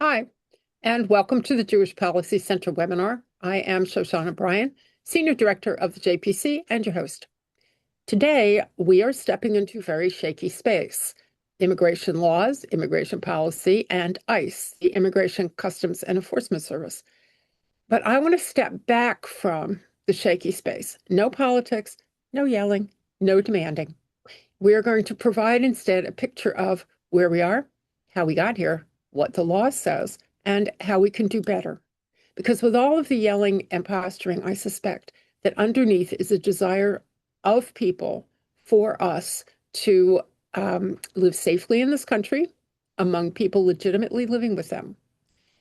Hi, and welcome to the Jewish Policy Center webinar. I am Shoshana Bryan, Senior Director of the JPC and your host. Today, we are stepping into very shaky space: immigration laws, immigration policy, and ICE, the Immigration Customs and Enforcement Service. But I want to step back from the shaky space. No politics, no yelling, no demanding. We are going to provide instead a picture of where we are, how we got here, what the law says, and how we can do better. Because with all of the yelling and posturing, I suspect that underneath is a desire of people for us to live safely in this country among people legitimately living with them.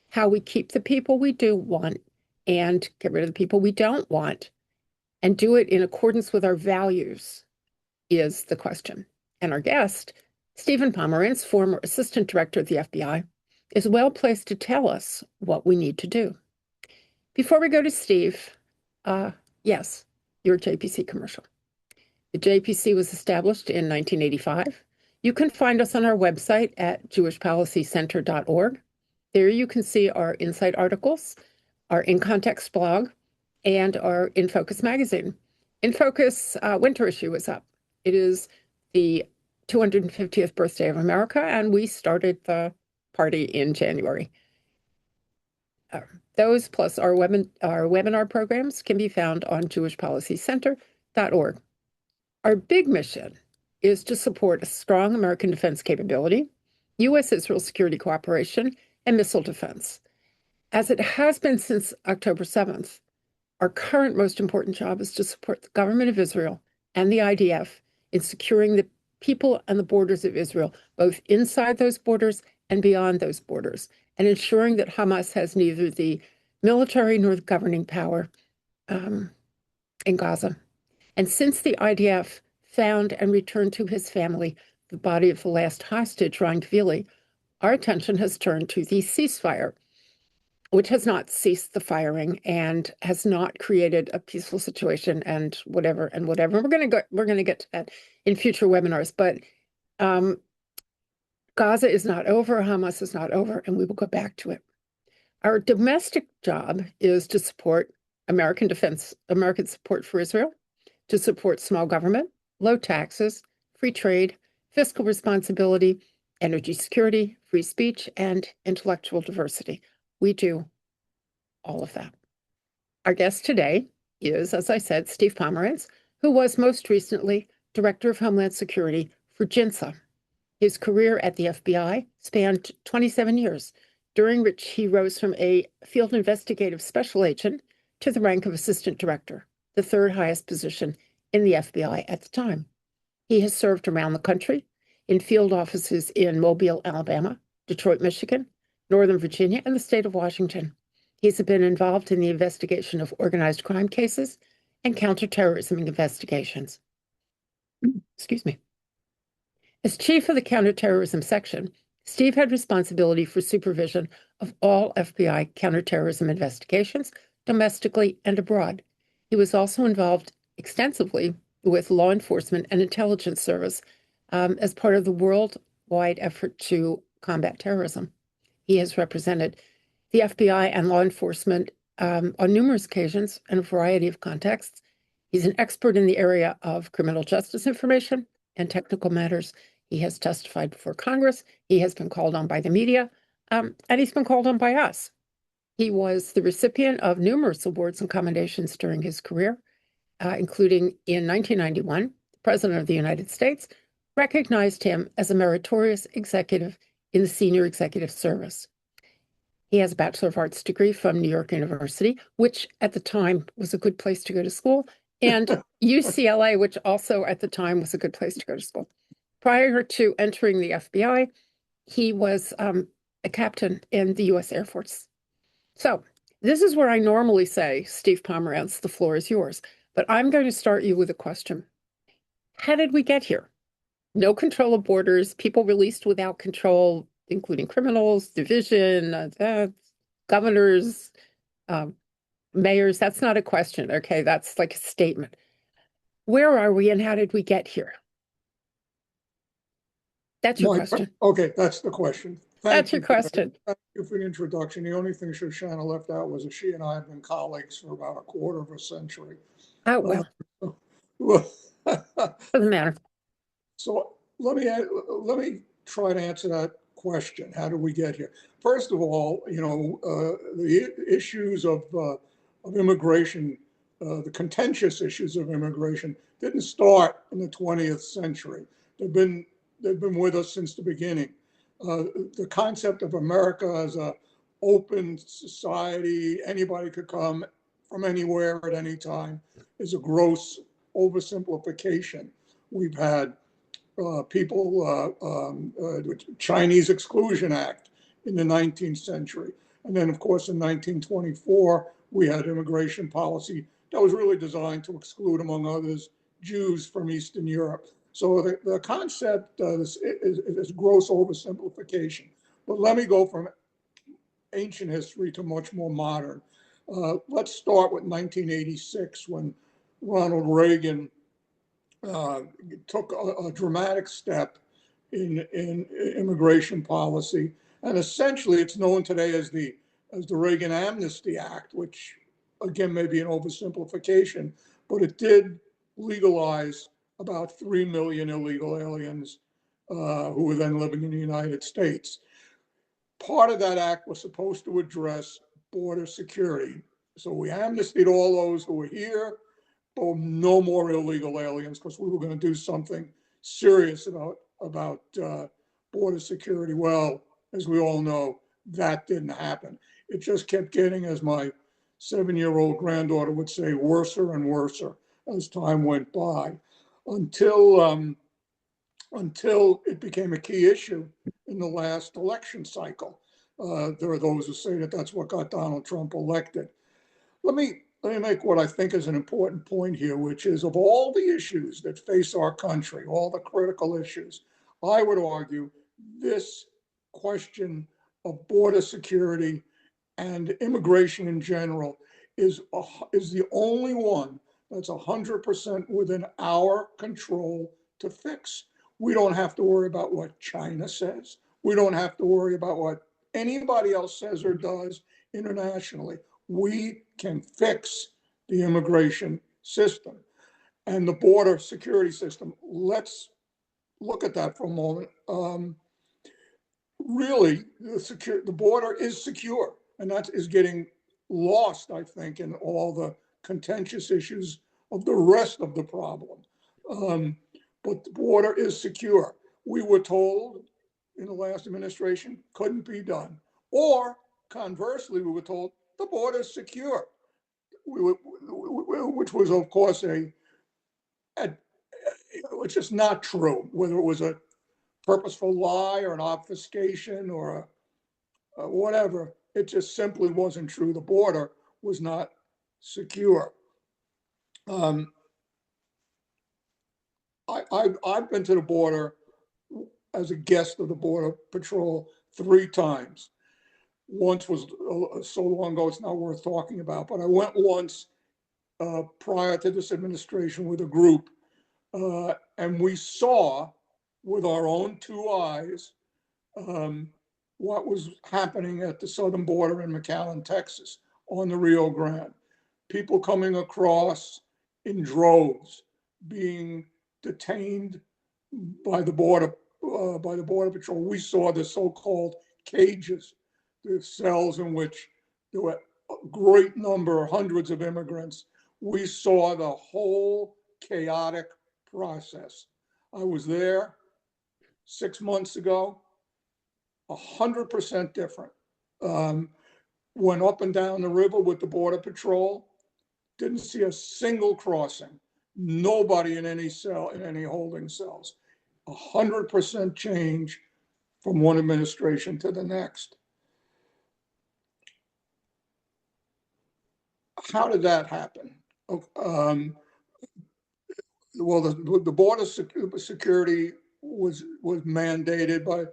How we keep the people we do want and get rid of the people we don't want and do it in accordance with our values is the question. And our guest, Stephen Pomerantz, former Assistant Director of the FBI, is well placed to tell us what we need to do. Before we go to Steve, yes, your JPC commercial. The JPC was established in 1985. You can find us on our website at jewishpolicycenter.org. There you can see our Insight articles, our In Context blog, and our In Focus magazine. In Focus winter issue is up. It is the 250th birthday of America, and we started the party in January. Those plus our webinar programs can be found on jewishpolicycenter.org. Our big mission is to support a strong American defense capability, U.S.-Israel security cooperation, and missile defense. As it has been since October 7th, our current most important job is to support the government of Israel and the IDF in securing the people and the borders of Israel, both inside those borders and beyond those borders, and ensuring that Hamas has neither the military nor the governing power in Gaza. And since the IDF found and returned to his family the body of the last hostage, Ryan Kvili, our attention has turned to the ceasefire, which has not ceased the firing and has not created a peaceful situation and whatever and whatever. We're going to get to that in future webinars, but Gaza is not over, Hamas is not over, and we will go back to it. Our domestic job is to support American defense, American support for Israel, to support small government, low taxes, free trade, fiscal responsibility, energy security, free speech, and intellectual diversity. We do all of that. Our guest today is, as I said, Steve Pomerantz, who was most recently Director of Homeland Security for JINSA. His career at the FBI spanned 27 years, during which he rose from a field investigative special agent to the rank of assistant director, the third highest position in the FBI at the time. He has served around the country in field offices in Mobile, Alabama, Detroit, Michigan, Northern Virginia, and the state of Washington. He's been involved in the investigation of organized crime cases and counterterrorism investigations. Excuse me. As chief of the counterterrorism section, Steve had responsibility for supervision of all FBI counterterrorism investigations, domestically and abroad. He was also involved extensively with law enforcement and intelligence service as part of the worldwide effort to combat terrorism. He has represented the FBI and law enforcement on numerous occasions in a variety of contexts. He's an expert in the area of criminal justice information and technical matters. He has testified before Congress. He has been called on by the media, and he's been called on by us. He was the recipient of numerous awards and commendations during his career, including in 1991, the President of the United States recognized him as a meritorious executive in the Senior Executive Service. He has a Bachelor of Arts degree from New York University, which at the time was a good place to go to school, and UCLA, which also at the time was a good place to go to school. Prior to entering the FBI, he was a captain in the U.S. Air Force. So this is where I normally say, Steve Pomerantz, the floor is yours. But I'm going to start you with a question. How did we get here? No control of borders, people released without control, including criminals, division, governors, mayors. That's not a question, okay? That's like a statement. Where are we and how did we get here? That's your question. Okay, that's the question. That's your question. Thank you for the introduction. The only thing Shoshana left out was that she and I have been colleagues for about a quarter of a century. Oh, well, Well, doesn't matter. so let me try to answer that question. How did we get here? First of all, the issues of immigration, the contentious issues of immigration, didn't start in the 20th century. They've been with us since the beginning. The concept of America as an open society, anybody could come from anywhere at any time, is a gross oversimplification. We've had Chinese Exclusion Act in the 19th century. And then, of course, in 1924, we had immigration policy that was really designed to exclude, among others, Jews from Eastern Europe. So the concept is gross oversimplification. But let me go from ancient history to much more modern. Let's start with 1986, when Ronald Reagan took a dramatic step in immigration policy, and essentially it's known today as the Reagan Amnesty Act, which again may be an oversimplification, but it did legalize about 3 million illegal aliens who were then living in the United States. Part of that act was supposed to address border security. So we amnestied all those who were here, but no more illegal aliens, because we were going to do something serious about border security. Well, as we all know, that didn't happen. It just kept getting, as my 7-year-old granddaughter would say, worser and worser as time went by, until it became a key issue in the last election cycle. There are those who say that that's what got Donald Trump elected. Let me make what I think is an important point here, which is, of all the issues that face our country, all the critical issues, I would argue this question of border security and immigration in general is the only one that's 100% within our control to fix. We don't have to worry about what China says. We don't have to worry about what anybody else says or does internationally. We can fix the immigration system and the border security system. Let's look at that for a moment. Really, the border is secure, and that is getting lost, I think, in all the contentious issues of the rest of the problem. But the border is secure. We were told in the last administration couldn't be done. Or conversely, we were told the border is secure, which was, of course, which is not true, whether it was a purposeful lie or an obfuscation or whatever. It just simply wasn't true. The border was not secure. I've been to the border as a guest of the Border Patrol 3 times. Once was so long ago, it's not worth talking about, but I went once prior to this administration with a group, and we saw with our own 2 eyes what was happening at the southern border in McAllen, Texas, on the Rio Grande. People coming across in droves, being detained by the border patrol. We saw the so-called cages, the cells in which there were a great number, hundreds of immigrants. We saw the whole chaotic process. I was there 6 months ago, 100% different. Went up and down the river with the Border Patrol, didn't see a single crossing, nobody in any cell, in any holding cells. 100% change from one administration to the next. How did that happen? Well, the border security was mandated by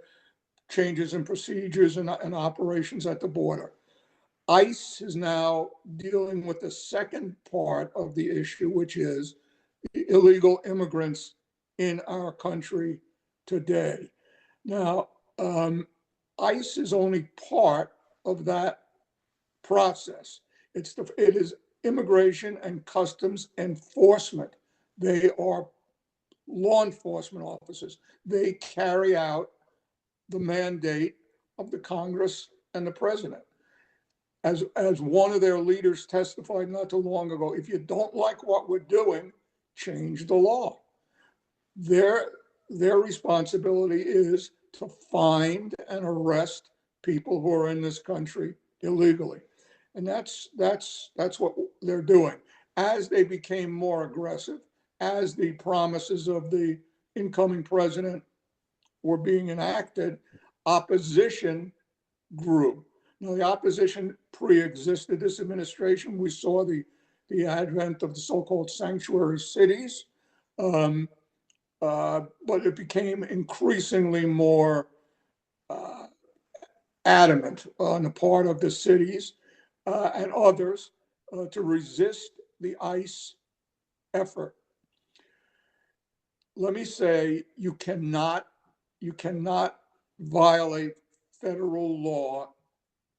changes in procedures and operations at the border. ICE is now dealing with the second part of the issue, which is illegal immigrants in our country today. Now, ICE is only part of that process. It is Immigration and Customs Enforcement. They are law enforcement officers. They carry out the mandate of the Congress and the president. As one of their leaders testified not too long ago, if you don't like what we're doing, change the law. Their responsibility is to find and arrest people who are in this country illegally. And that's what they're doing. As they became more aggressive, as the promises of the incoming president were being enacted, opposition grew. Now, the opposition pre-existed this administration. We saw the advent of the so-called sanctuary cities, but it became increasingly more adamant on the part of the cities and others to resist the ICE effort. Let me say, you cannot violate federal law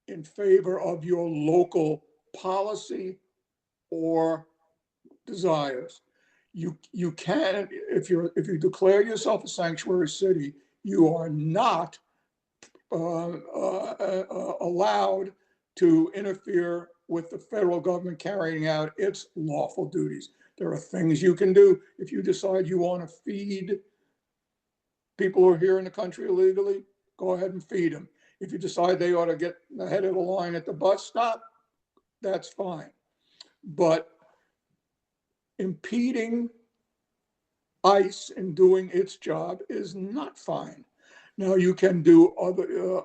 in favor of your local policy or desires. You can, if you declare yourself a sanctuary city, you are not allowed to interfere with the federal government carrying out its lawful duties. There are things you can do. If you decide you want to feed people who are here in the country illegally, go ahead and feed them. If you decide they ought to get ahead of the line at the bus stop, that's fine. But impeding ICE in doing its job is not fine. Now, you can do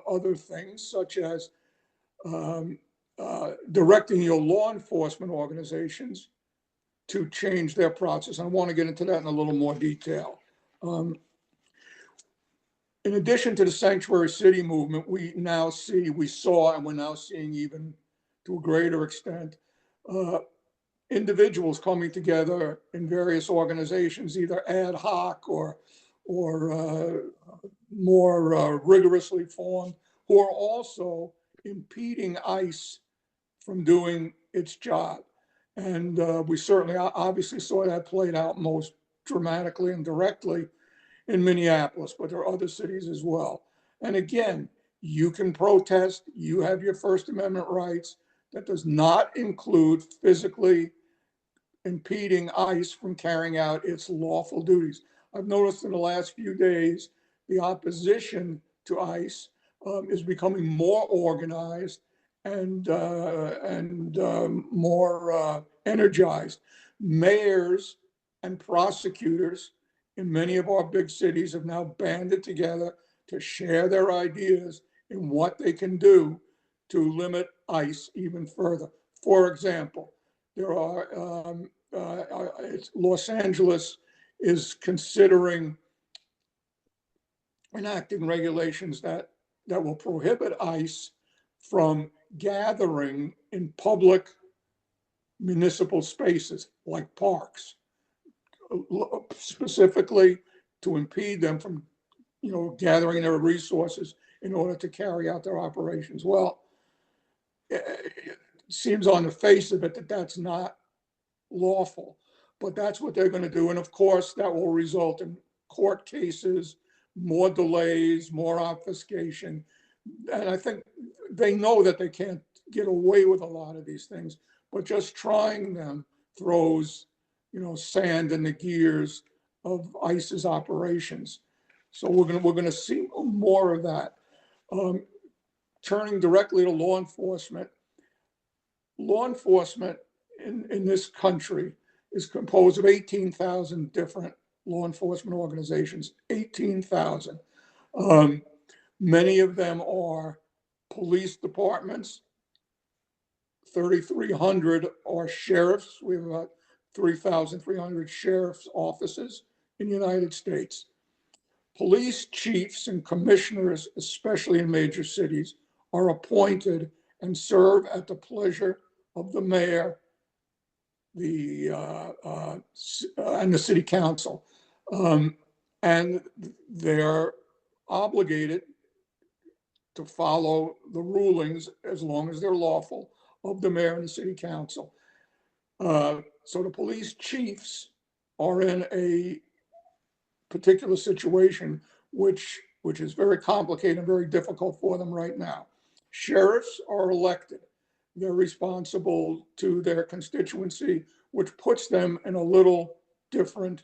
other things, such as directing your law enforcement organizations to change their process. I want to get into that in a little more detail. In addition to the sanctuary city movement, we saw, and we're now seeing even to a greater extent, individuals coming together in various organizations, either ad hoc or more rigorously formed, who are also impeding ICE from doing its job. And we certainly obviously saw that played out most dramatically and directly in Minneapolis, but there are other cities as well. And again, you can protest, you have your First Amendment rights. That does not include physically impeding ICE from carrying out its lawful duties. I've noticed in the last few days, the opposition to ICE is becoming more organized and more energized. Mayors and prosecutors in many of our big cities have now banded together to share their ideas in what they can do to limit ICE even further. For example, there are Los Angeles is considering enacting regulations that will prohibit ICE from gathering in public municipal spaces like parks, specifically to impede them from, gathering their resources in order to carry out their operations. Well, it seems on the face of it that that's not lawful, but that's what they're going to do. And of course, that will result in court cases, more delays, more obfuscation. And I think they know that they can't get away with a lot of these things, but just trying them throws, sand in the gears of ICE's operations. So we're going to see more of that. Turning directly to law enforcement in this country is composed of 18,000 different law enforcement organizations, 18,000. Many of them are police departments. 3,300 are sheriffs. We have about 3,300 sheriff's offices in the United States. Police chiefs and commissioners, especially in major cities, are appointed and serve at the pleasure of the mayor, and the city council. And their obligated to follow the rulings, as long as they're lawful, of the mayor and the city council. So the police chiefs are in a particular situation which is very complicated and very difficult for them right now. Sheriffs are elected. They're responsible to their constituency, which puts them in a little different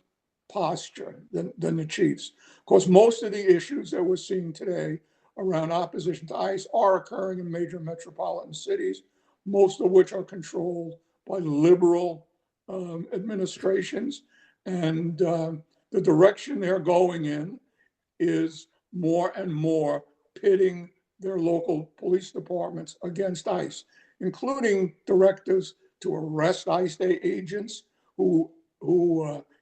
posture than the chiefs. Of course, most of the issues that we're seeing today around opposition to ICE are occurring in major metropolitan cities, most of which are controlled by liberal administrations. And the direction they're going in is more and more pitting their local police departments against ICE, including directives to arrest ICE agents who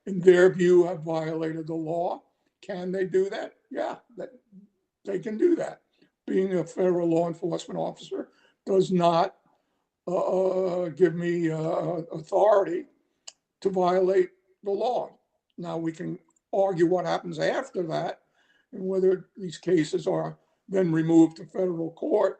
in their view, have violated the law. Can they do that? Yeah, they can do that. Being a federal law enforcement officer does not give me authority to violate the law. Now, we can argue what happens after that and whether these cases are then removed to federal court.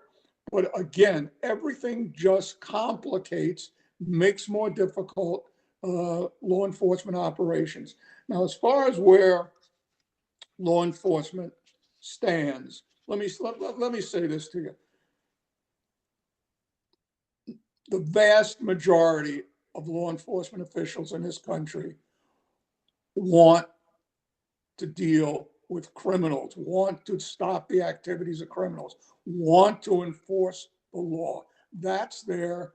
But again, everything just complicates, makes more difficult law enforcement operations. Now, as far as where law enforcement stands, let me say this to you. The vast majority of law enforcement officials in this country want to deal with criminals, want to stop the activities of criminals, want to enforce the law. That's their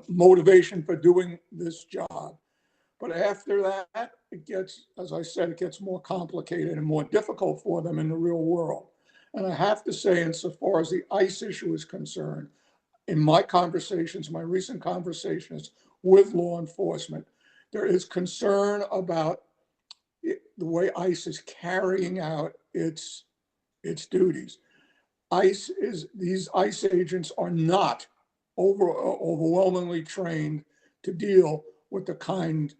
motivation for doing this job. But after that, it gets, as I said, it gets more complicated and more difficult for them in the real world. And I have to say, insofar as the ICE issue is concerned, in my conversations, my recent conversations with law enforcement, there is concern about the way ICE is carrying out its duties. These ICE agents are not overwhelmingly trained to deal with the kind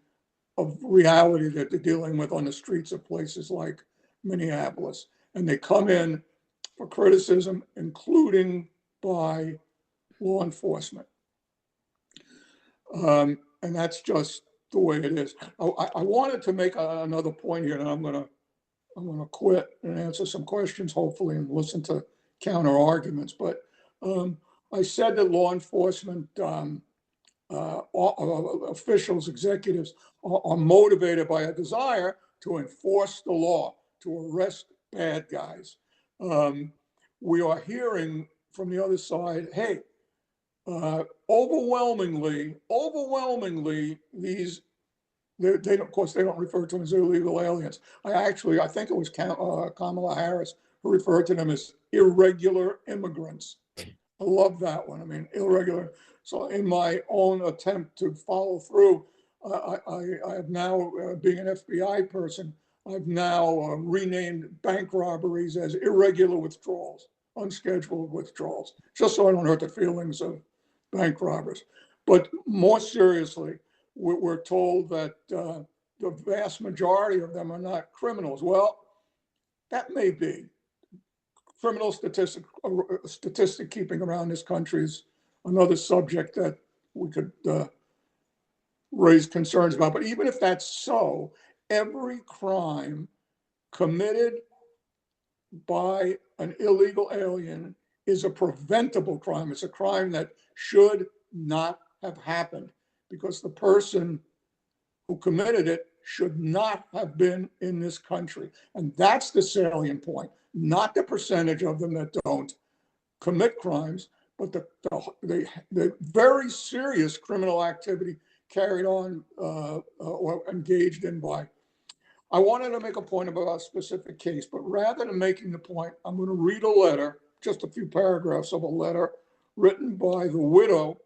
of reality that they're dealing with on the streets of places like Minneapolis. And they come in for criticism, including by law enforcement. And that's just the way it is. I wanted to make another point here, and I'm gonna quit and answer some questions, hopefully, and listen to counter arguments. But I said that law enforcement officials, executives are motivated by a desire to enforce the law, to arrest bad guys. We are hearing from the other side, hey, overwhelmingly, these, they of course, they don't refer to them as illegal aliens. I think it was Kamala Harris who referred to them as irregular immigrants. I love that one. I mean, irregular. So in my own attempt to follow through, I have now, being an FBI person, I've now renamed bank robberies as irregular withdrawals, unscheduled withdrawals, just so I don't hurt the feelings of bank robbers. But more seriously, we're told that the vast majority of them are not criminals. Well, that may be. Criminal statistic keeping around this country is another subject that we could raise concerns about. But even if that's so, every crime committed by an illegal alien is a preventable crime. It's a crime that should not have happened because the person who committed it should not have been in this country. And that's the salient point, not the percentage of them that don't commit crimes, but the very serious criminal activity carried on or engaged in by. I wanted to make a point about a specific case, but rather than making the point, I'm going to read a letter, just a few paragraphs of a letter written by the widow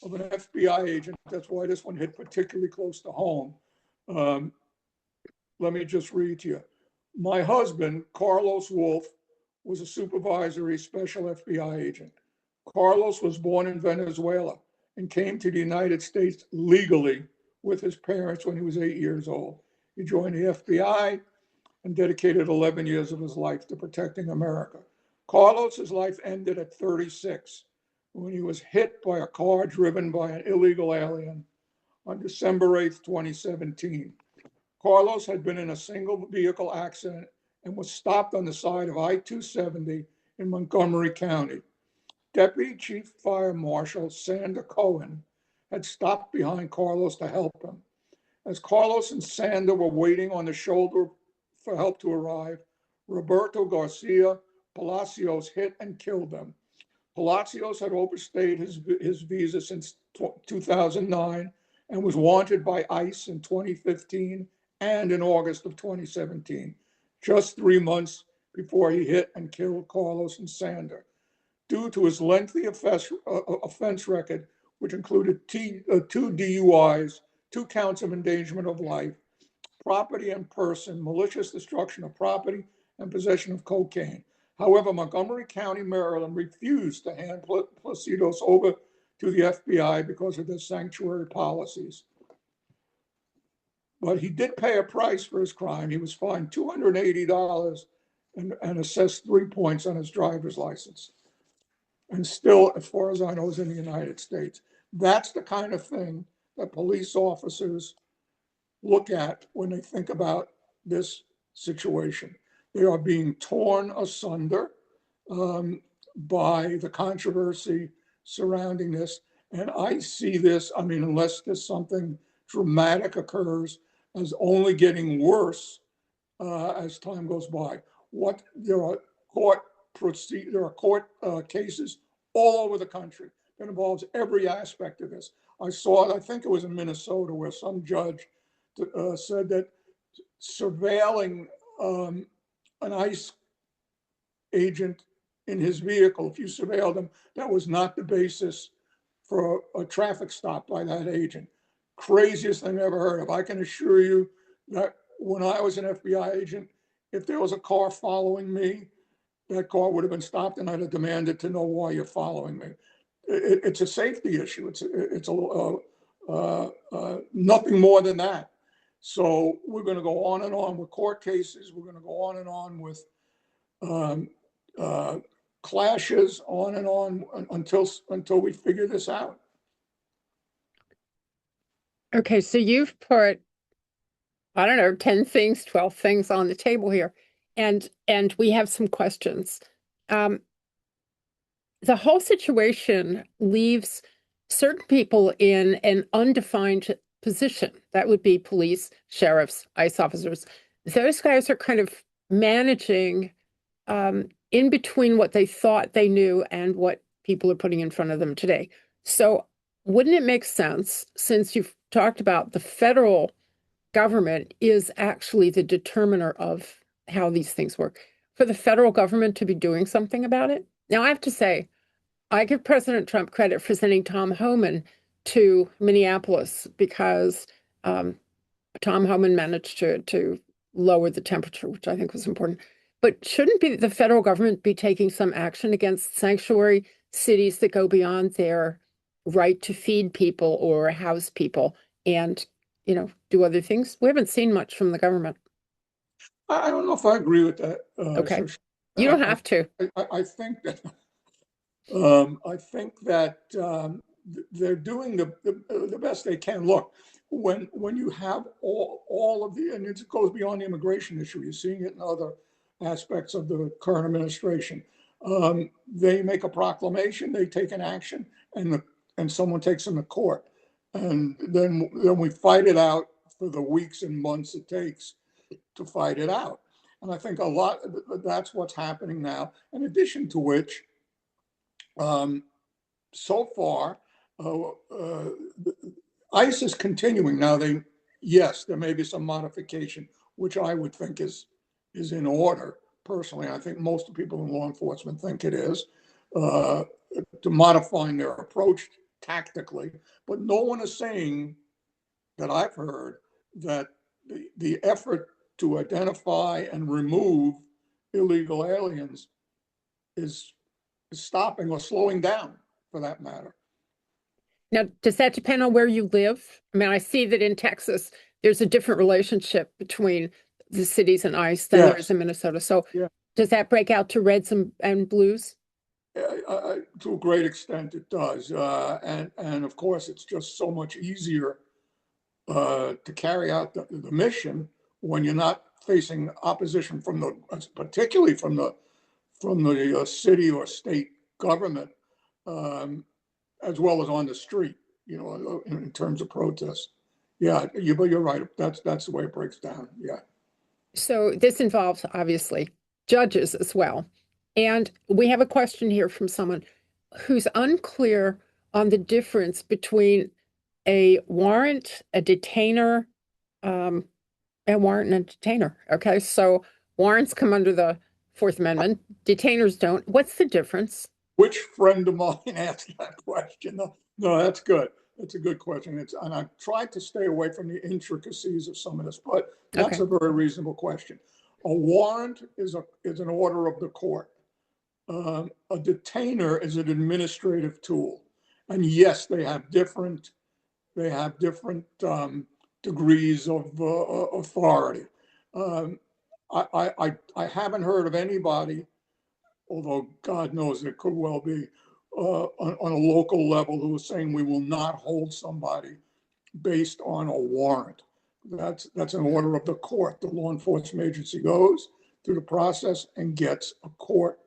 of an FBI agent. That's why this one hit particularly close to home. Let me just read to you. My husband, Carlos Wolf, was a supervisory special FBI agent. Carlos was born in Venezuela and came to the United States legally with his parents when he was 8 years old. He joined the FBI and dedicated 11 years of his life to protecting America. Carlos's life ended at 36 when he was hit by a car driven by an illegal alien on December 8th, 2017. Carlos had been in a single vehicle accident and was stopped on the side of I-270 in Montgomery County. Deputy Chief Fire Marshal Sander Cohen had stopped behind Carlos to help him. As Carlos and Sander were waiting on the shoulder for help to arrive, Roberto Garcia Palacios hit and killed them. Palacios had overstayed his visa since 2009 and was wanted by ICE in 2015 and in August of 2017, just 3 months before he hit and killed Carlos and Sander. Due to his lengthy offense record, which included 2 DUIs, 2 counts of endangerment of life, property and person, malicious destruction of property, and possession of cocaine. However, Montgomery County, Maryland refused to hand Placidos over to the FBI because of their sanctuary policies. But he did pay a price for his crime. He was fined $280 and assessed 3 points on his driver's license. And still, as far as I know, is in the United States. That's the kind of thing that police officers look at when they think about this situation. They are being torn asunder by the controversy surrounding this. And I see this, I mean, unless there's something dramatic occurs, as only getting worse as time goes by. There are court cases all over the country that involves every aspect of this. I think it was in Minnesota, where some judge said that surveilling an ICE agent in his vehicle, if you surveilled him, that was not the basis for a traffic stop by that agent. Craziest thing I ever heard of. I can assure you that when I was an FBI agent, if there was a car following me, that car would have been stopped and I'd have demanded to know why you're following me. It's a safety issue. It's nothing more than that. So we're going to go on and on with court cases. We're going to go on and on with clashes, on and on until we figure this out. Okay, so you've put, I don't know, 10 things, 12 things on the table here, and we have some questions. The whole situation leaves certain people in an undefined position. That would be police, sheriffs, ICE officers. Those guys are kind of managing in between what they thought they knew and what people are putting in front of them today. So wouldn't it make sense, since you've talked about the federal government is actually the determiner of how these things work, for the federal government to be doing something about it? Now, I have to say, I give President Trump credit for sending Tom Homan to Minneapolis, because Tom Homan managed to lower the temperature, which I think was important. But shouldn't the federal government be taking some action against sanctuary cities that go beyond their right to feed people or house people and, do other things? We haven't seen much from the government. I don't know if I agree with that. Okay. You don't have to. I think that they're doing the best they can. Look, when you have all of and it goes beyond the immigration issue. You're seeing it in other aspects of the current administration. They make a proclamation, they take an action, and someone takes them to court, and then we fight it out for the weeks and months it takes to fight it out. And I think that's what's happening now. In addition to which, so far, ICE is continuing. Now, there may be some modification, which I would think is in order. Personally, I think most of the people in law enforcement think it is, to modifying their approach tactically. But no one is saying that I've heard that the effort to identify and remove illegal aliens is stopping or slowing down, for that matter. Now, does that depend on where you live? I mean, I see that in Texas, there's a different relationship between the cities and ICE than there is Yes. in Minnesota. So Yeah. does that break out to reds and blues? To a great extent, it does. And of course, it's just so much easier to carry out the mission when you're not facing opposition from particularly from the city or state government, um, as well as on the street, in terms of protests. Yeah, but you're right. That's the way it breaks down. Yeah. So this involves obviously judges as well. And we have a question here from someone who's unclear on the difference between a warrant, a detainer, a warrant and a detainer. Okay, so warrants come under the Fourth Amendment, detainers don't. What's the difference? Which friend of mine asked that question? No, no, that's good. That's a good question. And I've tried to stay away from the intricacies of some of this, but that's Okay. a very reasonable question. A warrant is an order of the court. A detainer is an administrative tool, and yes, they have different degrees of authority. Um, I haven't heard of anybody, although God knows it could well be, on a local level who is saying we will not hold somebody based on a warrant. That's an order of the court. The law enforcement agency goes through the process and gets a court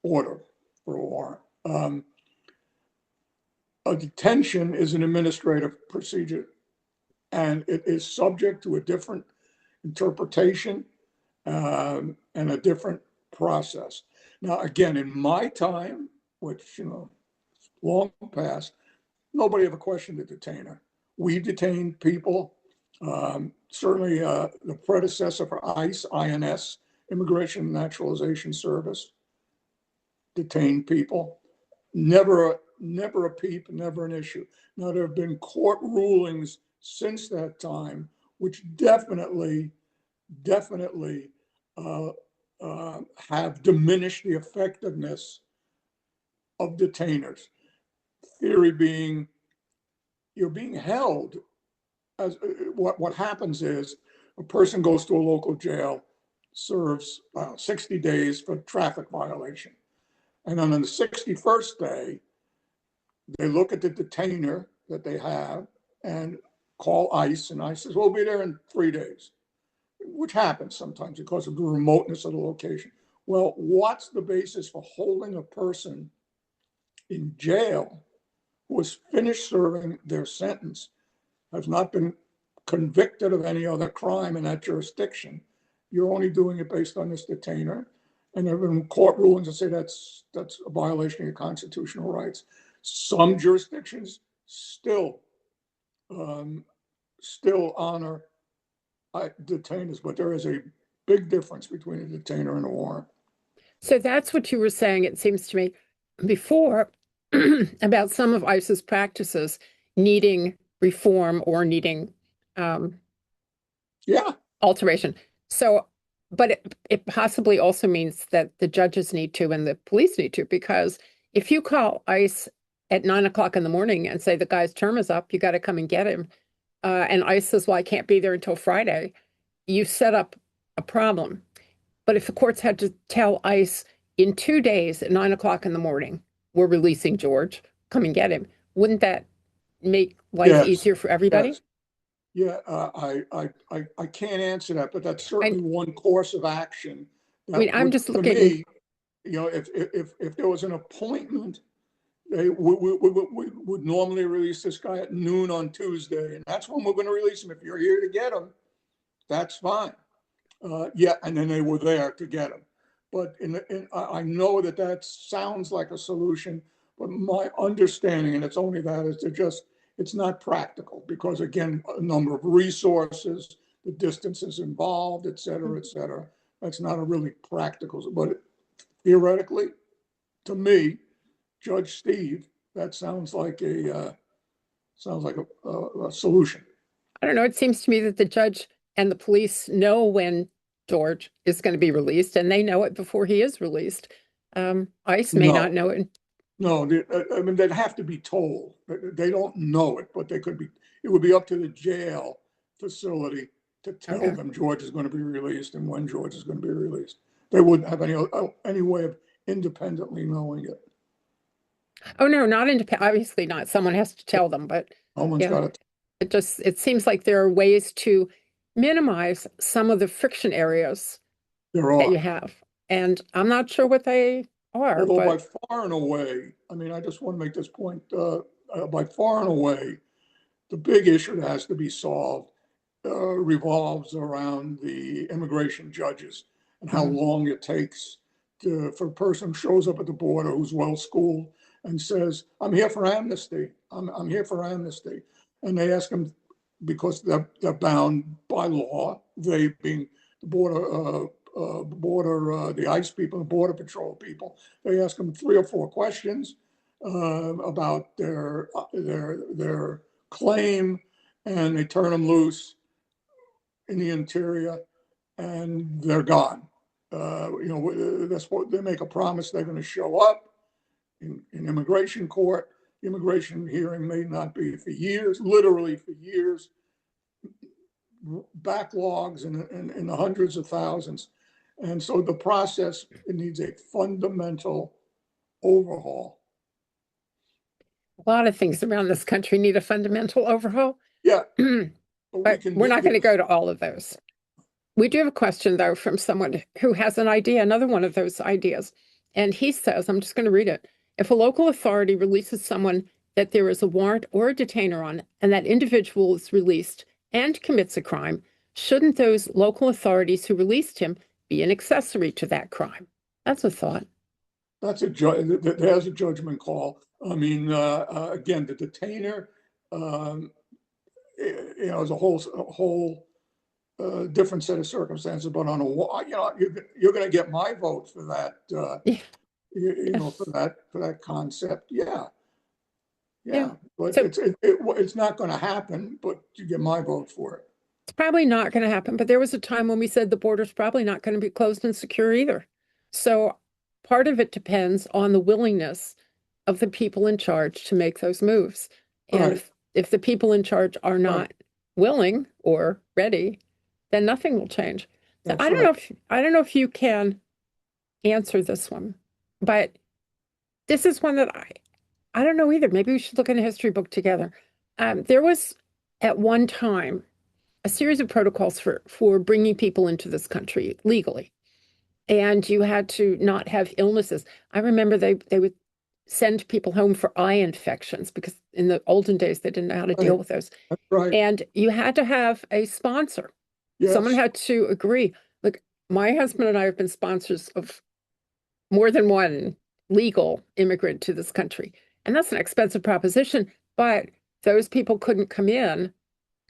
order for a warrant. A detention is an administrative procedure, and it is subject to a different interpretation, and a different process. Now, again, in my time, which, long past, nobody ever questioned the detainer. We detained people. Certainly, the predecessor for ICE, INS, Immigration and Naturalization Service, detained people. Never a peep, never an issue. Now, there have been court rulings since that time, which definitely uh, have diminished the effectiveness of detainers. Theory being, you're being held as what happens is a person goes to a local jail, serves 60 days for traffic violation, and then on the 61st day, they look at the detainer that they have and call ICE, and ICE says, "We'll be there in 3 days," which happens sometimes because of the remoteness of the location. Well, what's the basis for holding a person in jail who has finished serving their sentence, has not been convicted of any other crime in that jurisdiction? You're only doing it based on this detainer. And there have been court rulings that say that's a violation of your constitutional rights. Some jurisdictions um, still honor detainers, but there is a big difference between a detainer and a warrant. So that's what you were saying, it seems to me, before about some of ICE's practices needing reform or needing um, Yeah, alteration. So, but it possibly also means that the judges need to and the police need to, because if you call ICE at 9 o'clock in the morning and say the guy's term is up, you got to come and get him, and ICE says, "Well, I can't be there until Friday," you set up a problem. But if the courts had to tell ICE in 2 days at 9 o'clock in the morning, we're releasing George, come and get him, wouldn't that make life yes, easier for everybody? yes. Yeah, I can't answer that, but that's I, certainly one course of action I mean, that I'm would, just to looking, me, if there was an appointment, they would normally release this guy at noon on Tuesday, and that's when we're going to release him. If you're here to get him, that's fine. Yeah, and then they were there to get him. But I know that sounds like a solution, but my understanding, and it's only that, is it's not practical because, again, a number of resources, the distances involved, et cetera, et cetera. That's not a really practical, but theoretically, to me, Judge Steve, that sounds like a solution. I don't know, it seems to me that the judge and the police know when George is going to be released, and they know it before he is released. ICE may not No, know it. no, I mean, they'd have to be told. They don't know it, but they could be. It would be up to the jail facility to tell Okay. them George is going to be released and when George is going to be released. They wouldn't have any way of independently knowing it. Oh, no, not independent. Obviously not. Someone has to tell them, but Someone's yeah, got to. it seems like there are ways to minimize some of the friction areas There that you are. have. And I'm not sure what they are, Although by but far and away, I mean, I just want to make this point, by far and away, the big issue that has to be solved revolves around the immigration judges and how mm, long it takes for a person who shows up at the border who's well schooled and says, "I'm here for amnesty. I'm here for amnesty," and they ask them because they're bound by law. They being the the ICE people, the border patrol people. They ask them 3 or 4 questions about their claim, and they turn them loose in the interior, and they're gone. That's what they make a promise they're going to show up in immigration court. The immigration hearing may not be for years, literally for years, backlogs in the hundreds of thousands. And so the process, it needs a fundamental overhaul. a lot of things around this country need a fundamental overhaul. Yeah, but we But can we're do not going to this. go to all of those. We do have a question, though, from someone who has an idea, another one of those ideas. And he says, I'm just going to read it. If a local authority releases someone that there is a warrant or a detainer on, and that individual is released and commits a crime, shouldn't those local authorities who released him be an accessory to that crime? That's a thought. There's a judgment call. I mean, again, the detainer, um, is a whole different set of circumstances. But on you're going to get my vote for that. Yeah. For that concept. Yeah, Yeah. yeah. But So it's not going to happen. But you get my vote for it. it's probably not going to happen, but there was a time when we said the border's probably not going to be closed and secure either. So part of it depends on the willingness of the people in charge to make those moves. And Right, if the people in charge are right. not willing or ready, then nothing will change. So That's right. I don't know if you can answer this one, but this is one that I don't know either. Maybe we should look in a history book together. There was at one time a series of protocols for bringing people into this country legally, and you had to not have illnesses. I remember they would send people home for eye infections because in the olden days they didn't know how to deal Right. with those, That's right. and you had to have a sponsor. Someone Yes, had to agree. Look, my husband and I have been sponsors of more than one legal immigrant to this country, and that's an expensive proposition, but those people couldn't come in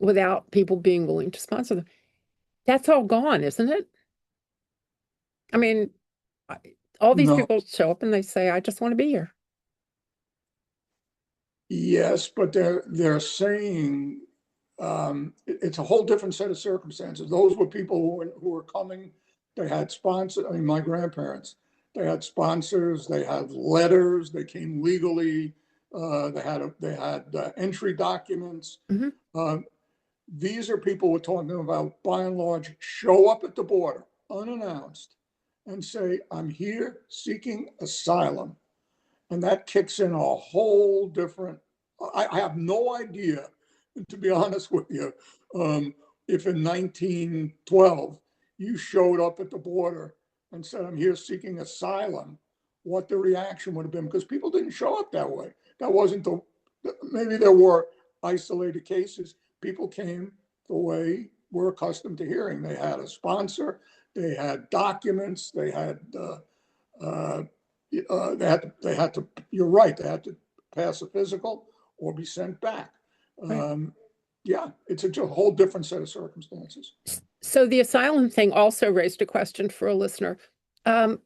without people being willing to sponsor them. That's all gone, isn't it? I mean, all these no, people show up and they say, I just want to be here. yes, but they're saying it's a whole different set of circumstances. Those were people who were coming. They had sponsors. I mean, my grandparents. They had sponsors. They had letters. They came legally. They had entry documents. Hmm. Um, these are people we're talking about, by and large, show up at the border unannounced and say, "I'm here seeking asylum." And that kicks in a whole different. I have no idea, to be honest with you, if in 1912 you showed up at the border and said, "I'm here seeking asylum," what the reaction would have been, because people didn't show up that way. That wasn't the. Maybe there were isolated cases. People came the way we're accustomed to hearing. They had a sponsor. They had documents. Uh, they had to, you're right, they had to pass a physical or be sent back. Right. Yeah, it's a whole different set of circumstances. So the asylum thing also raised a question for a listener. Um,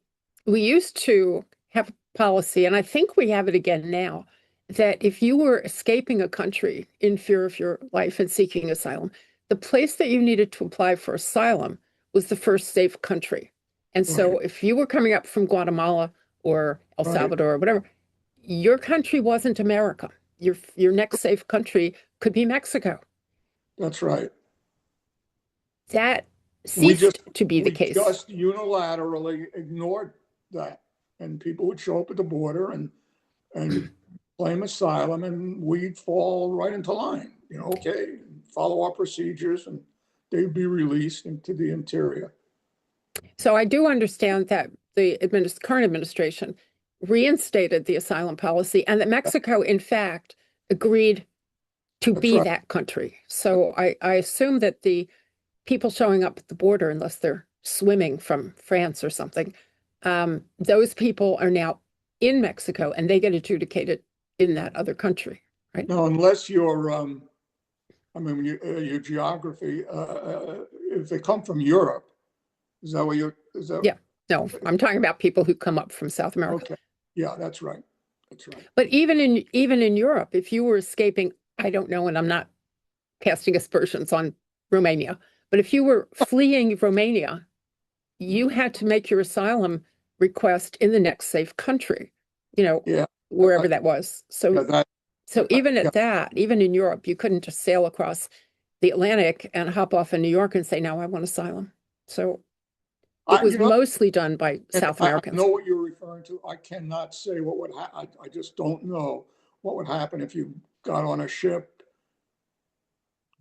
we used to have a policy, and I think we have it again now, that if you were escaping a country in fear of your life and seeking asylum, the place that you needed to apply for asylum was the first safe country. And so Right, if you were coming up from Guatemala or El right. Salvador or whatever, your country wasn't America. Your next safe country could be Mexico. That's right. That We ceased just to be the we case. just unilaterally ignored that, and people would show up at the border and claim asylum, and we'd fall right into line. Okay, follow our procedures, and they'd be released into the interior. So I do understand that the current administration reinstated the asylum policy and that Mexico, in fact, agreed to That's be right. that country. So I assume that the people showing up at the border, unless they're swimming from France or something, those people are now in Mexico and they get adjudicated in that other country, right? Now, unless you're, I mean, your geography, if they come from Europe, is that what is that? Yeah. No, I'm talking about people who come up from South America. Okay. Yeah, that's right. That's right. But even in Europe, if you were escaping, I don't know, and I'm not casting aspersions on Romania, but if you were fleeing Romania, you had to make your asylum request in the next safe country, Yeah. wherever that was. Yeah, So even yeah. at that, even in Europe, you couldn't just sail across the Atlantic and hop off in New York and say, now I want asylum. So it was You know, mostly done by South I Americans. know what you're referring to. I cannot say what would happen. I just don't know what would happen if you got on a ship,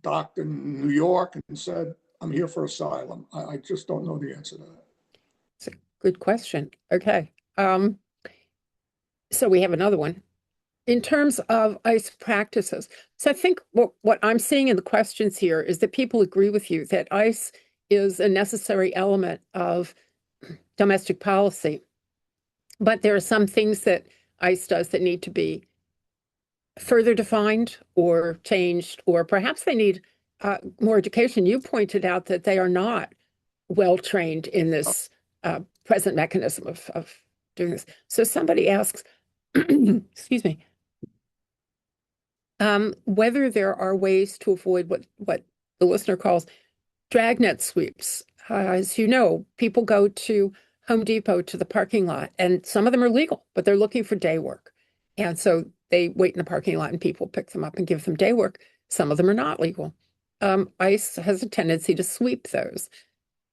docked in New York, and said, "I'm here for asylum." I just don't know the answer to that. It's a good question. Okay. So we have another one. In terms of ICE practices, so I think what I'm seeing in the questions here is that people agree with you that ICE is a necessary element of domestic policy, but there are some things that ICE does that need to be further defined or changed, or perhaps they need more education. You pointed out that they are not well trained in this present mechanism of doing this. So somebody asks, excuse me, whether there are ways to avoid what the listener calls dragnet sweeps. As you know, people go to Home Depot to the parking lot, and some of them are legal, but they're looking for day work. And so they wait in the parking lot and people pick them up and give them day work. Some of them are not legal. ICE has a tendency to sweep those.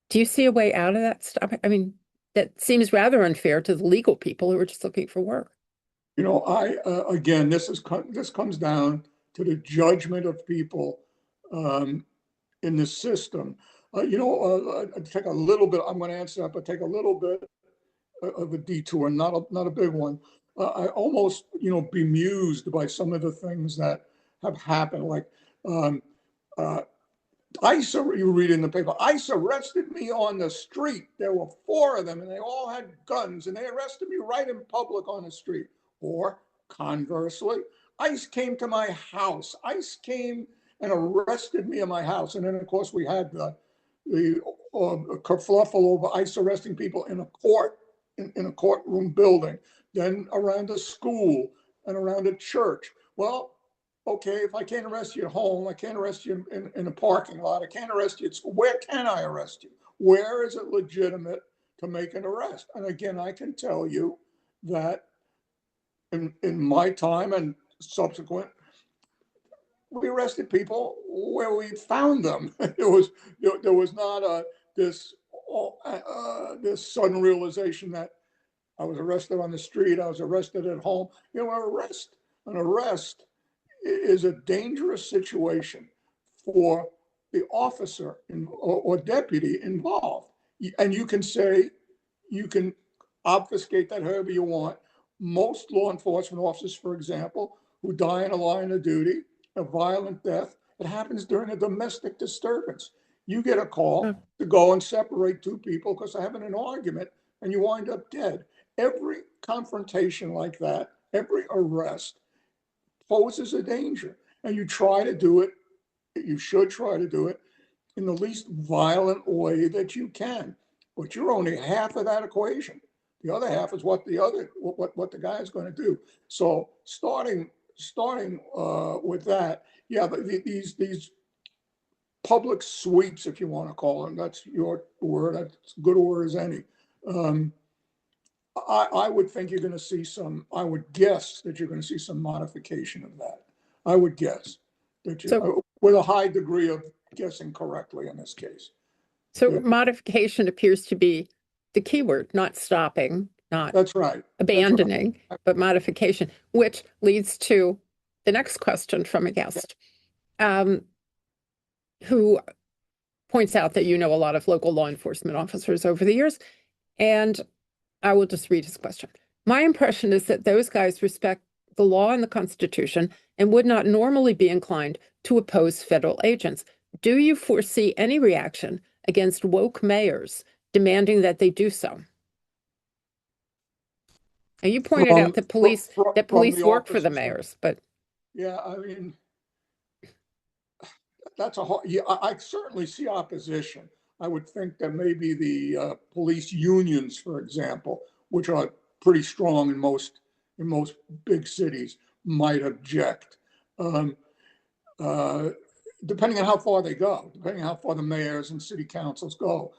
Do you see a way out of that stuff? I mean, that seems rather unfair to the legal people who are just looking for work. I again, this comes down to the judgment of people in the system. Take a little bit. I'm going to answer that, but take a little bit of a detour, not a big one. I almost, bemused by some of the things that have happened. Like ICE, you read in the paper, ICE arrested me on the street. There were 4 of them, and they all had guns, and they arrested me right in public on the street. Or conversely, ICE came to my house. ICE came and arrested me in my house. And then, of course, we had the kerfluffle over ICE arresting people in a court, in a courtroom building, then around a school and around a church. Well, okay, if I can't arrest you at home, I can't arrest you in a parking lot, I can't arrest you at school. Where can I arrest you? Where is it legitimate to make an arrest? And again, I can tell you that in my time and subsequent, we arrested people where we found them. There was not this this sudden realization that I was arrested on the street, I was arrested at home. An arrest is a dangerous situation for the officer or deputy involved. And you can say, you can obfuscate that however you want. Most law enforcement officers, for example, who die in a line of duty, a violent death, it happens during a domestic disturbance. You get a call to go and separate 2 people because they're having an argument and you wind up dead. Every confrontation like that, every arrest poses a danger. And you try to do it, you should try to do it in the least violent way that you can. But you're only half of that equation. The other half is what the guy is going to do. So starting with that, yeah, but these public sweeps, if you want to call them, that's your word, that's as good a word as any. I would think you're going to see I would guess that you're going to see some modification of that. I would guess that with a high degree of guessing correctly in this case. So modification appears to be the key word, not stopping, not That's right. abandoning, but modification, which leads to the next question from a guest, who points out that you know a lot of local law enforcement officers over the years. And I will just read his question. My impression is that those guys respect the law and the Constitution and would not normally be inclined to oppose federal agents. Do you foresee any reaction against woke mayors demanding that they do so? And you pointed out that police work for the mayors, but yeah, I mean, that's a hard, yeah, I certainly see opposition. I would think that maybe the police unions, for example, which are pretty strong in most big cities, might object. Depending on how far they go, depending on how far the mayors and city councils go.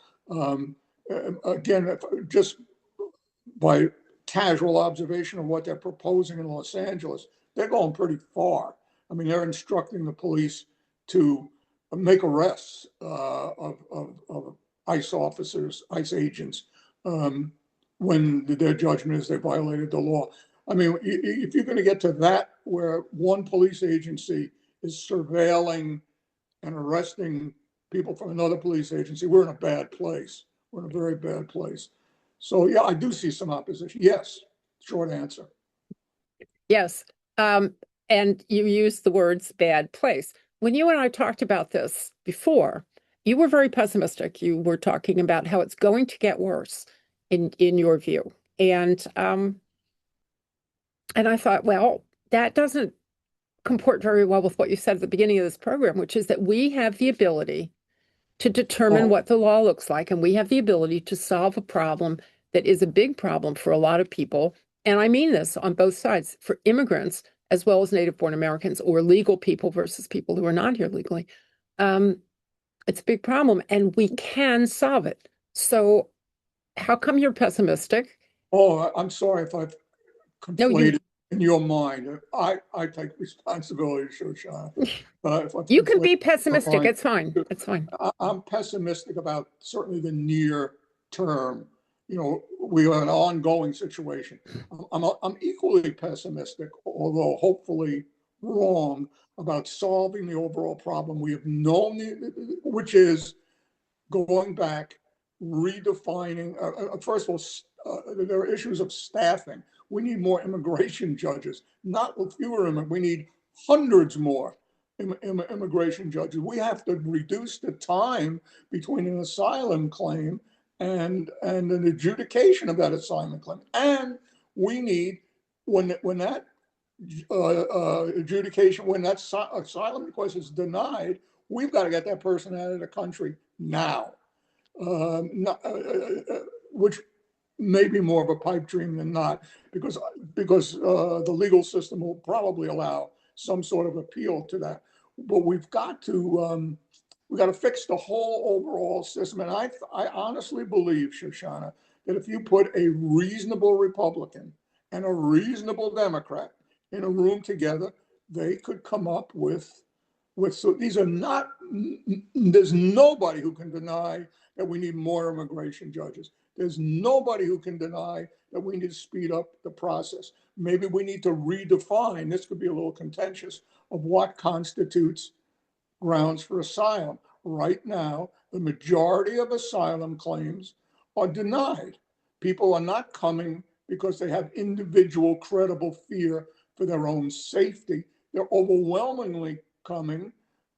Again, just by casual observation of what they're proposing in Los Angeles, they're going pretty far. I mean, they're instructing the police to make arrests of ICE officers, ICE agents, when their judgment is they violated the law. I mean, if you're going to get to that, where one police agency is surveilling and arresting people from another police agency, we're in a bad place. We're in a very bad place. So, yeah, I do see some opposition. Yes, short answer. Yes. And you used the words bad place. When you and I talked about this before, you were very pessimistic. You were talking about how it's going to get worse in your view. And I thought, well, that doesn't comport very well with what you said at the beginning of this program, which is that we have the ability to determine what the law looks like, and we have the ability to solve a problem that is a big problem for a lot of people. And I mean this on both sides, for immigrants as well as native-born Americans or legal people versus people who are not here legally. It's a big problem, and we can solve it. So how come you're pessimistic? Oh, I'm sorry if I've No, conflated in your mind. I take responsibility, Shoshana. You can be pessimistic. It's fine. It's fine. I'm pessimistic about certainly the near term. You know, we have an ongoing situation. I'm equally pessimistic, although hopefully wrong, about solving the overall problem we have known, which is going back, redefining. First of all, there are issues of staffing. We need more immigration judges, not fewer. We need hundreds more immigration judges. We have to reduce the time between an asylum claim and an adjudication of that asylum claim. And we need, when that adjudication, when that asylum request is denied, we've got to get that person out of the country now. Which may be more of a pipe dream than not, because the legal system will probably allow some sort of appeal to that. But we've got to fix the whole overall system. And I honestly believe, Shoshana, that if you put a reasonable Republican and a reasonable Democrat in a room together, they could come up with so these are not, there's nobody who can deny that we need more immigration judges. There's nobody who can deny that we need to speed up the process. Maybe we need to redefine, this could be a little contentious, of what constitutes grounds for asylum. Right now, the majority of asylum claims are denied. People are not coming because they have individual credible fear for their own safety. They're overwhelmingly coming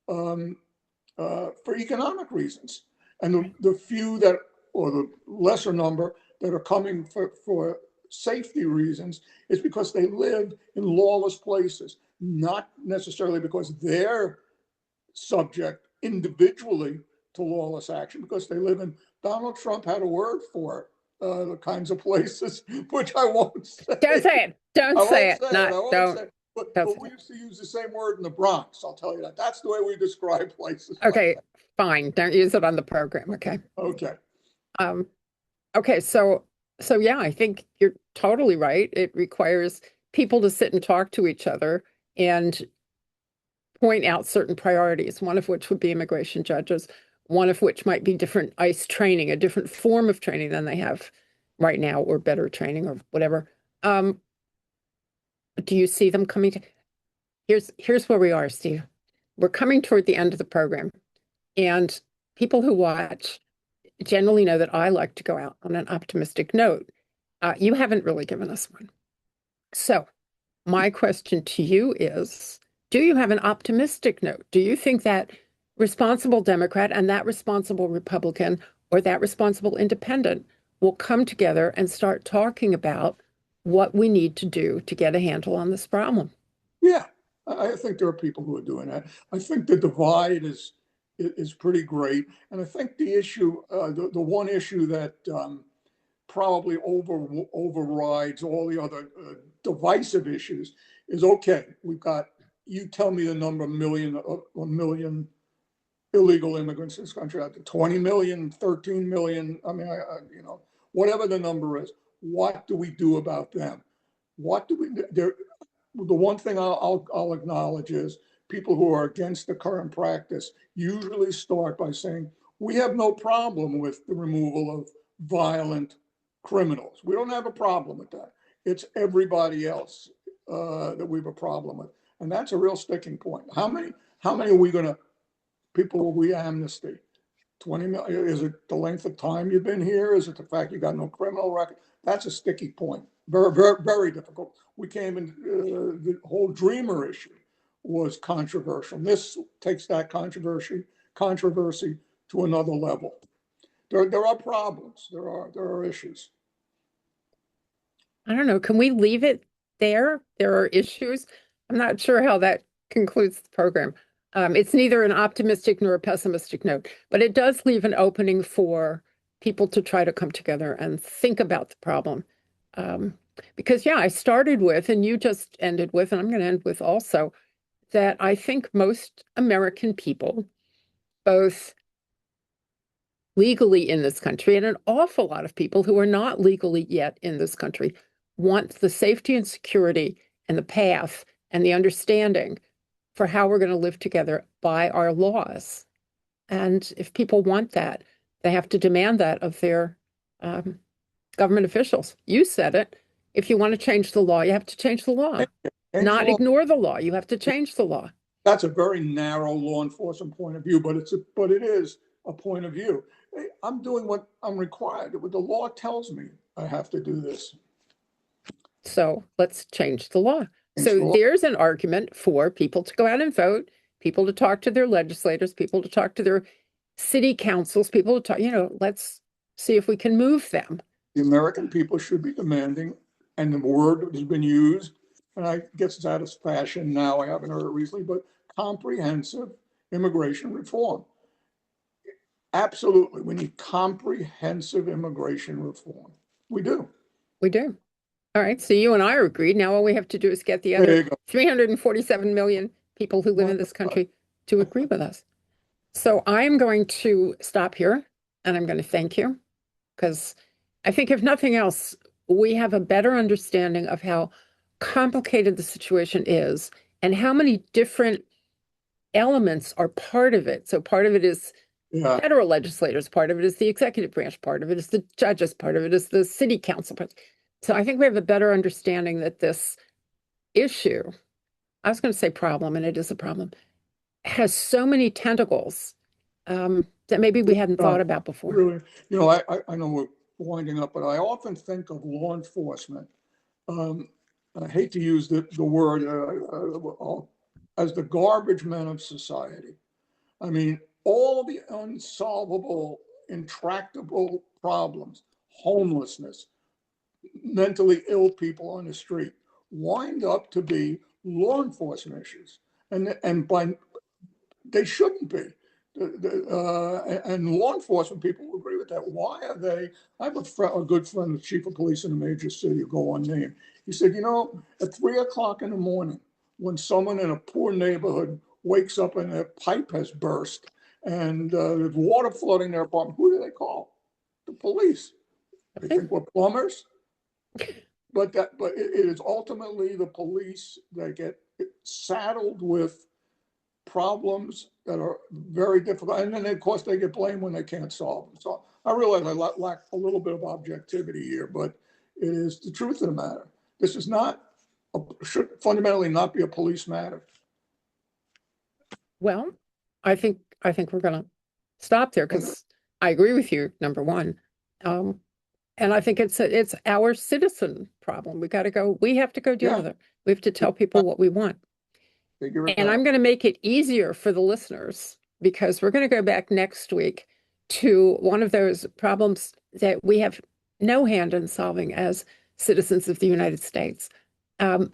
for economic reasons. And the few that, or the lesser number that are coming for safety reasons, is because they live in lawless places, not necessarily because they're subject individually to lawless action, because they live in, Donald Trump had a word for it, the kinds of places, which I won't say. Don't say it. Don't say it. But we used to use the same word in the Bronx. I'll tell you that. That's the way we describe places. Okay, fine. Don't use it on the program. Okay. Okay. Okay. So yeah, I think you're totally right. It requires people to sit and talk to each other and point out certain priorities, one of which would be immigration judges, one of which might be different ICE training, a different form of training than they have right now, or better training or whatever. Do you see them coming to? Here's where we are, Steve. We're coming toward the end of the program, and people who watch generally know that I like to go out on an optimistic note. You haven't really given us one. So my question to you is, do you have an optimistic note? Do you think that responsible Democrat and that responsible Republican or that responsible independent will come together and start talking about what we need to do to get a handle on this problem? Yeah, I think there are people who are doing that. I think the divide is pretty great, and I think the issue, the one issue that probably overrides all the other divisive issues is, okay, we've got, you tell me the number, a million illegal immigrants in this country, 20 million, 13 million. I mean, whatever the number is, what do we do about them? What do we do? The one thing I'll acknowledge is people who are against the current practice usually start by saying, we have no problem with the removal of violent criminals. We don't have a problem with that. It's everybody else that we have a problem with. And that's a real sticking point. How many are we going to, people will we amnesty? 20 million? Is it the length of time you've been here? Is it the fact you got no criminal record? That's a sticky point. Very, very, very difficult. We came in, the whole Dreamer issue was controversial. This takes that controversy to another level. There are problems. There are issues. I don't know. Can we leave it there? There are issues. I'm not sure how that concludes the program. It's neither an optimistic nor a pessimistic note, but it does leave an opening for people to try to come together and think about the problem. Because, yeah, I started with, and you just ended with, and I'm going to end with also, that I think most American people, both legally in this country and an awful lot of people who are not legally yet in this country, want the safety and security and the path and the understanding for how we're going to live together by our laws. And if people want that, they have to demand that of their government officials. You said it. If you want to change the law, you have to change the law. Not ignore the law. You have to change the law. That's a very narrow law enforcement point of view, but it is a point of view. I'm doing what I'm required. The law tells me I have to do this. So let's change the law. So there's an argument for people to go out and vote, people to talk to their legislators, people to talk to their city councils, people to talk, let's see if we can move them. The American people should be demanding, and the word has been used, and I guess it's out of fashion now, I haven't heard it recently, but comprehensive immigration reform. Absolutely, we need comprehensive immigration reform. We do. We do. All right, so you and I are agreed. Now all we have to do is get the other 347 million people who live in this country to agree with us. So I'm going to stop here, and I'm going to thank you, because I think if nothing else, we have a better understanding of how complicated the situation is and how many different elements are part of it. So part of it is federal legislators, part of it is the executive branch, part of it is the judges, part of it is the city council. So I think we have a better understanding that this issue, I was going to say problem, and it is a problem, has so many tentacles that maybe we hadn't thought about before. Really, I know we're winding up, but I often think of law enforcement. I hate to use the word as the garbage men of society. I mean, all the unsolvable, intractable problems, homelessness, mentally ill people on the street, wind up to be law enforcement issues, and they shouldn't be. And law enforcement people will agree with that. Why are they? I have a good friend, the chief of police in a major city, go unnamed. He said, at 3 o'clock in the morning, when someone in a poor neighborhood wakes up and their pipe has burst and there's water flooding their apartment, who do they call? The police. They think we're plumbers. But it is ultimately the police that get saddled with problems that are very difficult. And then, of course, they get blamed when they can't solve them. So I realize I lack a little bit of objectivity here, but it is the truth of the matter. This is not, should fundamentally not be a police matter. Well, I think we're going to stop there because I agree with you, number one. And I think it's our citizen problem. We have to go deal with it. We have to tell people what we want. And I'm going to make it easier for the listeners because we're going to go back next week to one of those problems that we have no hand in solving as citizens of the United States.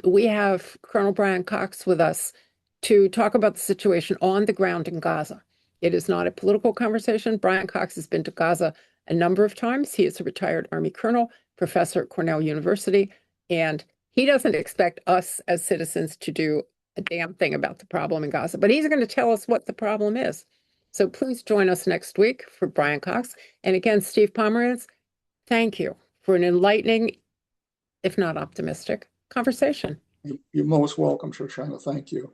We have Colonel Brian Cox with us to talk about the situation on the ground in Gaza. It is not a political conversation. Brian Cox has been to Gaza a number of times. He is a retired Army colonel, professor at Cornell University, and he doesn't expect us as citizens to do a damn thing about the problem in Gaza, but he's going to tell us what the problem is. So please join us next week for Brian Cox. And again, Steve Pomerantz, thank you for an enlightening, if not optimistic, conversation. You're most welcome, Shoshana. Thank you.